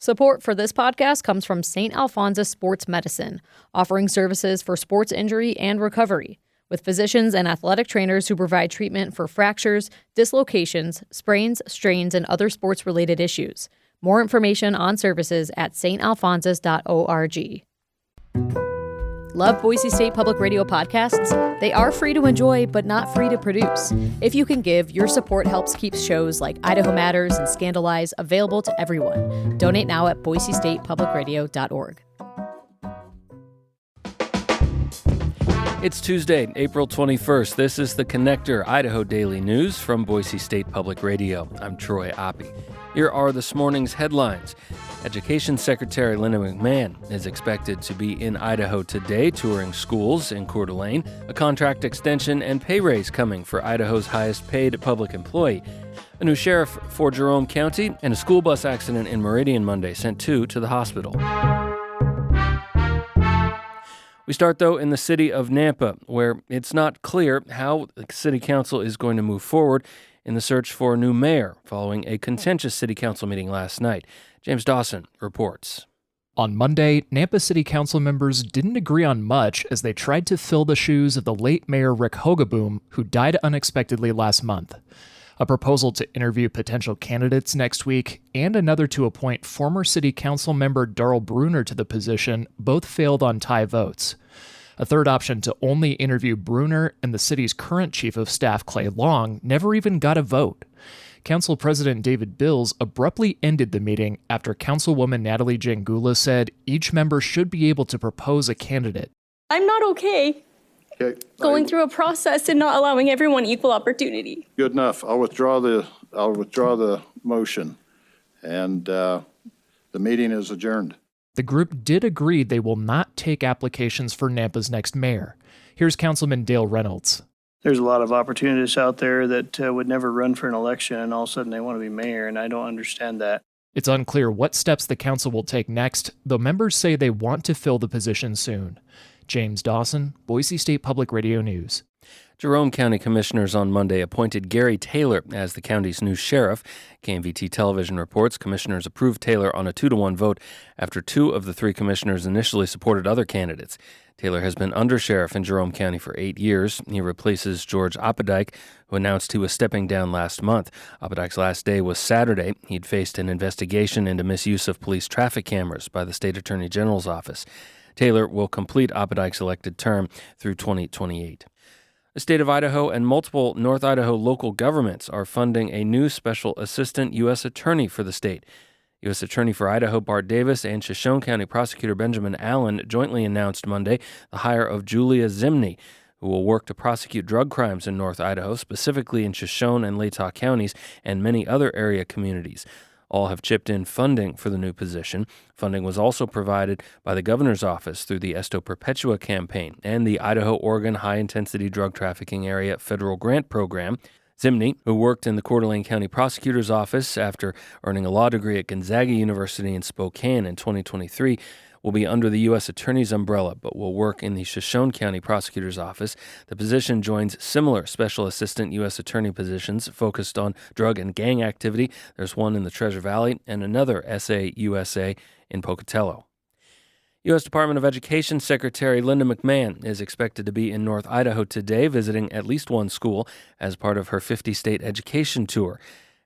Support for this podcast comes from St. Alphonsus Sports Medicine, offering services for sports injury and recovery, with physicians and athletic trainers who provide treatment for fractures, dislocations, sprains, strains, and other sports-related issues. More information on services at stalphonsus.org. Love Boise State Public Radio podcasts? They are free to enjoy, but not free to produce. If you can give, your support helps keep shows like Idaho Matters and Scandalize available to everyone. Donate now at boisestatepublicradio.org. It's Tuesday, April 21st. This is the Connector Idaho Daily News from Boise State Public Radio. I'm Troy Oppie. Here are this morning's headlines. Education Secretary Linda McMahon is expected to be in Idaho today touring schools in Coeur d'Alene, a contract extension and pay raise coming for Idaho's highest paid public employee, a new sheriff for Jerome County, and a school bus accident in Meridian Monday sent two to the hospital. We start, though, in the city of Nampa, where it's not clear how the city council is going to move forward in the search for a new mayor following a contentious city council meeting last night. James Dawson reports. On Monday, Nampa City Council members didn't agree on much as they tried to fill the shoes of the late Mayor Rick Hogaboom, who died unexpectedly last month. A proposal to interview potential candidates next week and another to appoint former City Council member Darrell Bruner to the position both failed on tie votes. A third option to only interview Bruner and the city's current chief of staff, Clay Long, never even got a vote. Council President David Bills abruptly ended the meeting after Councilwoman Natalie Jangula said each member should be able to propose a candidate. I'm not okay going through a process and not allowing everyone equal opportunity. Good enough. I'll withdraw the motion, and the meeting is adjourned. The group did agree they will not take applications for Nampa's next mayor. Here's Councilman Dale Reynolds. There's a lot of opportunists out there that would never run for an election, and all of a sudden they want to be mayor, and I don't understand that. It's unclear what steps the council will take next, though members say they want to fill the position soon. James Dawson, Boise State Public Radio News. Jerome County Commissioners on Monday appointed Gary Taylor as the county's new sheriff. KMVT television reports commissioners approved Taylor on a 2-1 vote after two of the three commissioners initially supported other candidates. Taylor has been undersheriff in Jerome County for 8 years. He replaces George Oppedyke, who announced he was stepping down last month. Oppedyke's last day was Saturday. He'd faced an investigation into misuse of police traffic cameras by the state attorney general's office. Taylor will complete Oppedyke's elected term through 2028. The state of Idaho and multiple North Idaho local governments are funding a new special assistant U.S. attorney for the state. U.S. Attorney for Idaho Bart Davis and Shoshone County Prosecutor Benjamin Allen jointly announced Monday the hire of Julia Zimney, who will work to prosecute drug crimes in North Idaho, specifically in Shoshone and Latah counties and many other area communities. All have chipped in funding for the new position. Funding was also provided by the governor's office through the Esto Perpetua campaign and the Idaho-Oregon High-Intensity Drug Trafficking Area Federal Grant Program. Zimney, who worked in the Coeur d'Alene County Prosecutor's Office after earning a law degree at Gonzaga University in Spokane in 2023, will be under the U.S. Attorney's umbrella, but will work in the Shoshone County Prosecutor's Office. The position joins similar Special Assistant U.S. Attorney positions focused on drug and gang activity. There's one in the Treasure Valley and another SAUSA in Pocatello. U.S. Department of Education Secretary Linda McMahon is expected to be in North Idaho today, visiting at least one school as part of her 50-state education tour.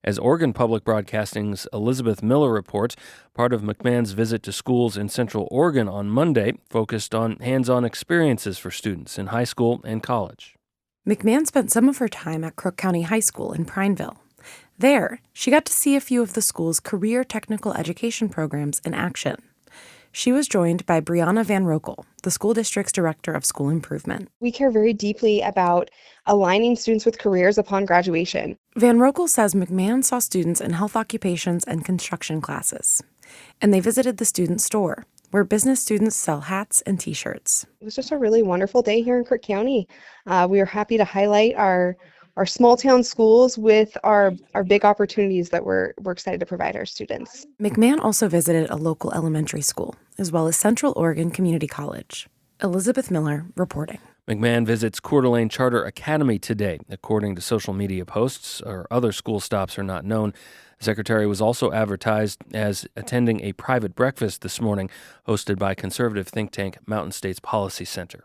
As Oregon Public Broadcasting's Elizabeth Miller reports, part of McMahon's visit to schools in Central Oregon on Monday focused on hands-on experiences for students in high school and college. McMahon spent some of her time at Crook County High School in Prineville. There, she got to see a few of the school's career technical education programs in action. She was joined by Brianna Van Rokel, the school district's director of school improvement. We care very deeply about aligning students with careers upon graduation. Van Rokel says McMahon saw students in health occupations and construction classes, and they visited the student store, where business students sell hats and T-shirts. It was just a really wonderful day here in Crook County. We are happy to highlight our small town schools with our big opportunities that we're excited to provide our students. McMahon also visited a local elementary school, as well as Central Oregon Community College. Elizabeth Miller reporting. McMahon visits Coeur d'Alene Charter Academy today. According to social media posts, or other school stops are not known. The secretary was also advertised as attending a private breakfast this morning hosted by conservative think tank Mountain States Policy Center.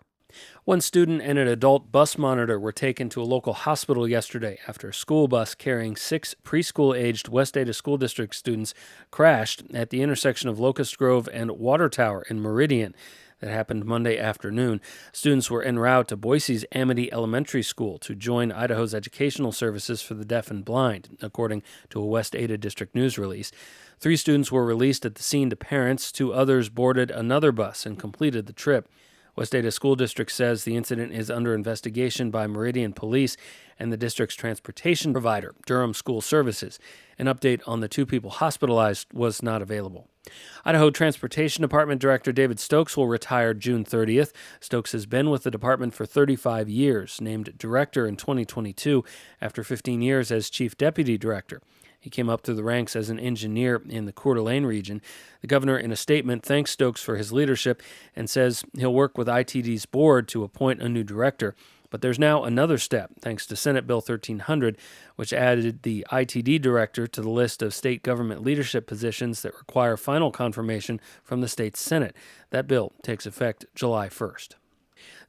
One student and an adult bus monitor were taken to a local hospital yesterday after a school bus carrying 6 preschool-aged West Ada School District students crashed at the intersection of Locust Grove and Water Tower in Meridian. That happened Monday afternoon. Students were en route to Boise's Amity Elementary School to join Idaho's Educational Services for the Deaf and Blind, according to a West Ada District News release. 3 students were released at the scene to parents. 2 others boarded another bus and completed the trip. West Ada School District says the incident is under investigation by Meridian Police and the district's transportation provider, Durham School Services. An update on the 2 people hospitalized was not available. Idaho Transportation Department Director David Stokes will retire June 30th. Stokes has been with the department for 35 years, named director in 2022 after 15 years as chief deputy director. He came up through the ranks as an engineer in the Coeur d'Alene region. The governor, in a statement, thanks Stokes for his leadership and says he'll work with ITD's board to appoint a new director. But there's now another step, thanks to Senate Bill 1300, which added the ITD director to the list of state government leadership positions that require final confirmation from the state Senate. That bill takes effect July 1st.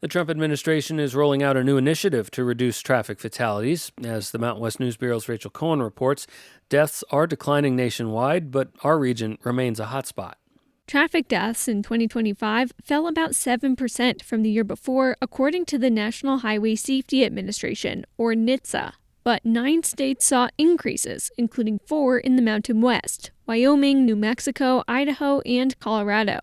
The Trump administration is rolling out a new initiative to reduce traffic fatalities. As the Mountain West News Bureau's Rachel Cohen reports, deaths are declining nationwide, but our region remains a hotspot. Traffic deaths in 2025 fell about 7% from the year before, according to the National Highway Safety Administration, or NHTSA. But 9 states saw increases, including 4 in the Mountain West: Wyoming, New Mexico, Idaho, and Colorado.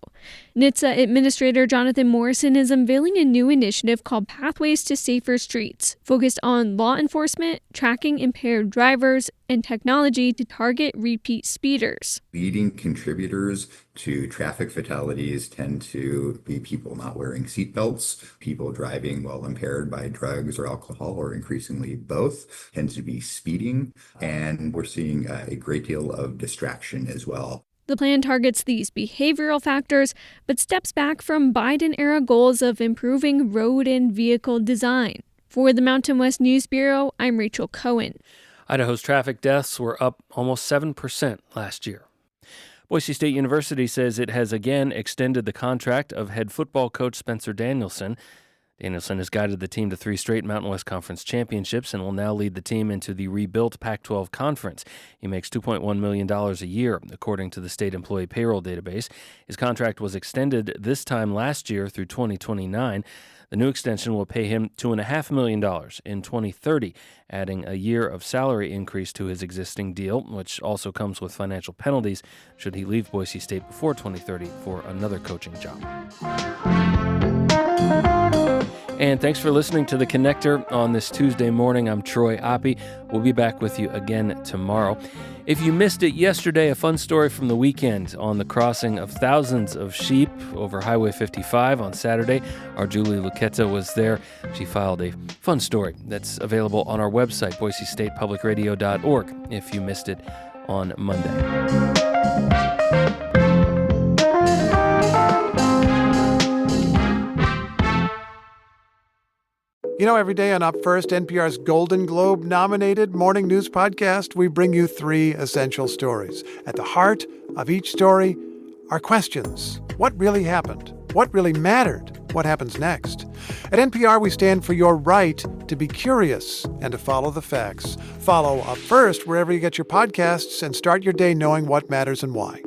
NHTSA Administrator Jonathan Morrison is unveiling a new initiative called Pathways to Safer Streets, focused on law enforcement, tracking impaired drivers, and technology to target repeat speeders. Leading contributors to traffic fatalities tend to be people not wearing seatbelts, people driving while impaired by drugs or alcohol, or increasingly both, tends to be speeding, and we're seeing a great deal of distraction as well. The plan targets these behavioral factors, but steps back from Biden-era goals of improving road and vehicle design. For the Mountain West News Bureau, I'm Rachel Cohen. Idaho's traffic deaths were up almost 7% last year. Boise State University says it has again extended the contract of head football coach Spencer Danielson. Danielson has guided the team to 3 straight Mountain West Conference championships and will now lead the team into the rebuilt Pac-12 Conference. He makes $2.1 million a year, according to the state employee payroll database. His contract was extended this time last year through 2029. The new extension will pay him $2.5 million in 2030, adding a year of salary increase to his existing deal, which also comes with financial penalties should he leave Boise State before 2030 for another coaching job. And thanks for listening to The Connector on this Tuesday morning. I'm Troy Oppie. We'll be back with you again tomorrow. If you missed it yesterday, a fun story from the weekend on the crossing of thousands of sheep over Highway 55 on Saturday. Our Julie Luqueta was there. She filed a fun story that's available on our website, boisestatepublicradio.org, if you missed it on Monday. You know, every day on Up First, NPR's Golden Globe-nominated morning news podcast, we bring you 3 essential stories. At the heart of each story are questions. What really happened? What really mattered? What happens next? At NPR, we stand for your right to be curious and to follow the facts. Follow Up First wherever you get your podcasts and start your day knowing what matters and why.